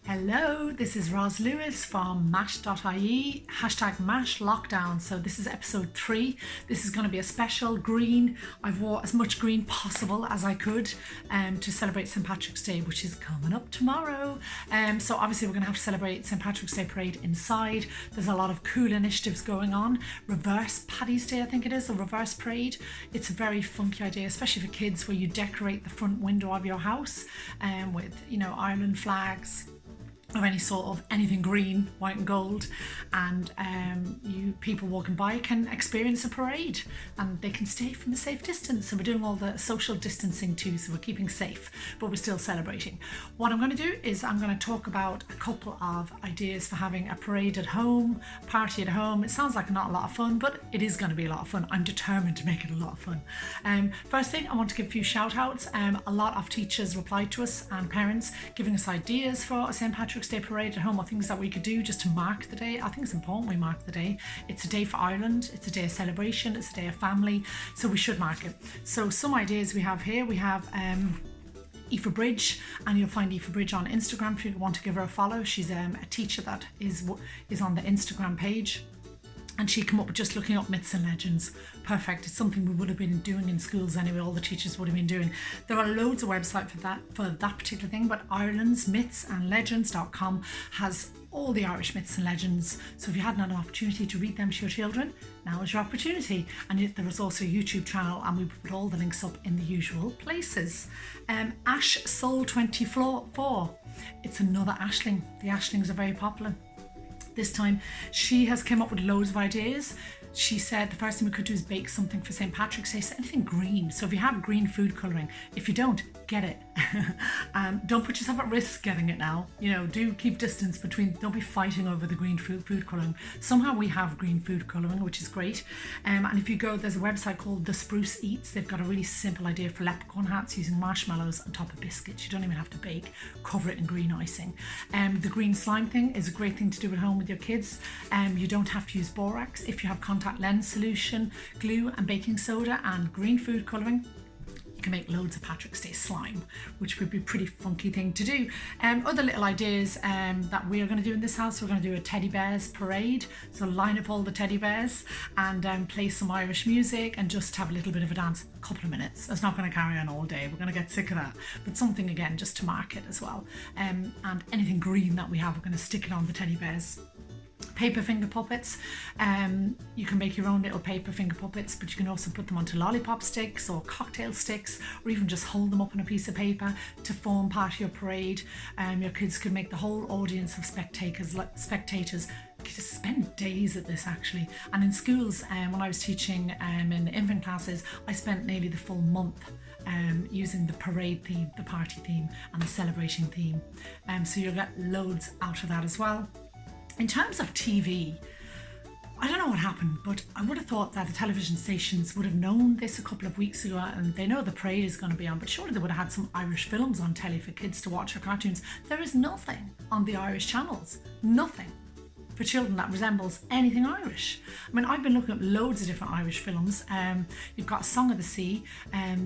Hello, this is Ros Lewis from Mash.ie, hashtag Mash Lockdown. So this is episode 3. This is going to be a special green. I've wore as much green possible as I could to celebrate St. Patrick's Day, which is coming up tomorrow. So obviously we're going to have to celebrate St. Patrick's Day parade inside. There's a lot of cool initiatives going on. Reverse Paddy's Day, I think it is, or reverse parade. It's a very funky idea, especially for kids, where you decorate the front window of your house with, Ireland flags, or any sort of anything green, white and gold, and people walking by can experience a parade and they can stay from a safe distance. So we're doing all the social distancing too, so we're keeping safe, but we're still celebrating. What I'm going to do is I'm going to talk about a couple of ideas for having a parade at home, party at home. It sounds like not a lot of fun, but it is going to be a lot of fun. I'm determined to make it a lot of fun. First thing, I want to give a few shout outs. A lot of teachers replied to us and parents giving us ideas for a St. Patrick's Day parade at home, or things that we could do just to mark the day. I think it's important we mark the day. It's a day for Ireland, it's a day of celebration, it's a day of family, so we should mark it. So some ideas we have here, we have Aoife Bridge, and you'll find Aoife Bridge on Instagram if you want to give her a follow. She's a teacher that is on the Instagram page, and she came up with just looking up myths and legends. Perfect. It's something we would have been doing in schools anyway. All the teachers would have been doing. There are loads of websites for that particular thing, but Ireland's mythsandlegends.com has all the Irish myths and legends. So if you hadn't had an opportunity to read them to your children, now is your opportunity. And there is also a YouTube channel, and we put all the links up in the usual places. Ash Soul 24. It's another Ashling. The Ashlings are very popular. This time she has come up with loads of ideas. She said the first thing we could do is bake something for St. Patrick's Day, so anything green. So if you have green food colouring, if you don't, get it. Don't put yourself at risk getting it now. Do keep distance between, don't be fighting over the green food colouring. Somehow we have green food colouring, which is great. And if you go, there's a website called The Spruce Eats. They've got a really simple idea for leprechaun hats using marshmallows on top of biscuits. You don't even have to bake, cover it in green icing. The green slime thing is a great thing to do at home with your kids. You don't have to use borax if you have contact lens solution, glue and baking soda and green food colouring. You can make loads of Patrick's Day slime, which would be a pretty funky thing to do. Other little ideas that we are going to do in this house, we're going to do a teddy bears parade. So line up all the teddy bears and play some Irish music and just have a little bit of a dance, a couple of minutes. It's not going to carry on all day, we're going to get sick of that, but something again just to mark it as well. And anything green that we have, we're going to stick it on the teddy bears. Paper finger puppets. You can make your own little paper finger puppets, but you can also put them onto lollipop sticks or cocktail sticks, or even just hold them up on a piece of paper to form part of your parade. Your kids could make the whole audience of spectators. You could just spend days at this actually. And in schools, when I was teaching in the infant classes, I spent nearly the full month using the parade theme, the party theme and the celebration theme. So you'll get loads out of that as well. In terms of TV, I don't know what happened, but I would have thought that the television stations would have known this a couple of weeks ago, and they know the parade is going to be on, but surely they would have had some Irish films on telly for kids to watch, or cartoons. There is nothing on the Irish channels, nothing for children that resembles anything Irish. I mean, I've been looking at loads of different Irish films. You've got Song of the Sea,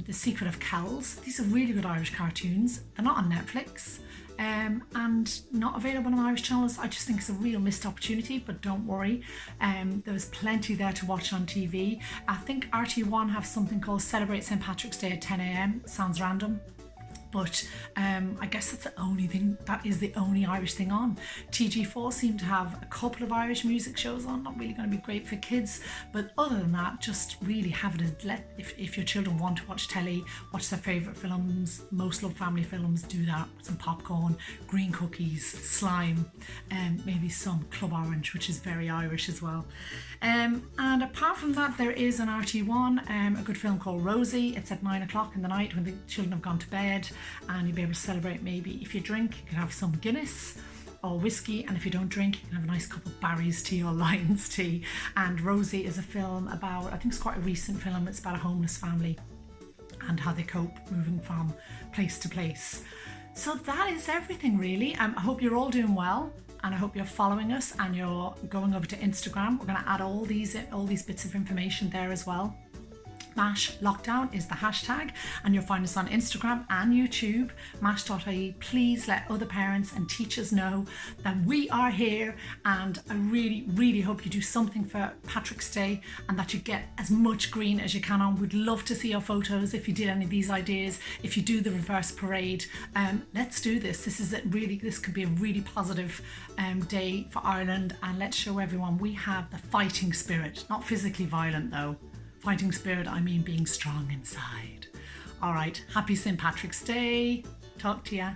The Secret of Kells. These are really good Irish cartoons. They're not on Netflix. And not available on Irish channels. I just think it's a real missed opportunity, but don't worry. There's plenty there to watch on TV. I think RT1 have something called Celebrate St. Patrick's Day at 10 a.m. Sounds random, but I guess that's the only thing, that is the only Irish thing on. TG4 seem to have a couple of Irish music shows on, not really going to be great for kids, but other than that, just really have it as if your children want to watch telly, watch their favourite films, most love family films, do that with some popcorn, green cookies, slime, and maybe some Club Orange, which is very Irish as well. And apart from that, there is an RT1, a good film called Rosie. It's at 9 o'clock in the night when the children have gone to bed, and you'll be able to celebrate. Maybe if you drink, you can have some Guinness or whiskey, and if you don't drink, you can have a nice cup of Barry's tea or Lion's tea. And Rosie is a film about, I think it's quite a recent film, it's about a homeless family and how they cope moving from place to place. So that is everything really. I hope you're all doing well, and I hope you're following us and you're going over to Instagram. We're going to add all these bits of information there as well. Mash Lockdown is the hashtag, and you'll find us on Instagram and YouTube, Mash.ie. Please let other parents and teachers know that we are here, and I really hope you do something for Patrick's Day and that you get as much green as you can on. We'd love to see your photos if you did any of these ideas, if you do the reverse parade. Let's do this. This could be a really positive day for Ireland, and let's show everyone we have the fighting spirit, not physically violent though. Fighting spirit, I mean being strong inside. All right, happy St. Patrick's Day. Talk to ya.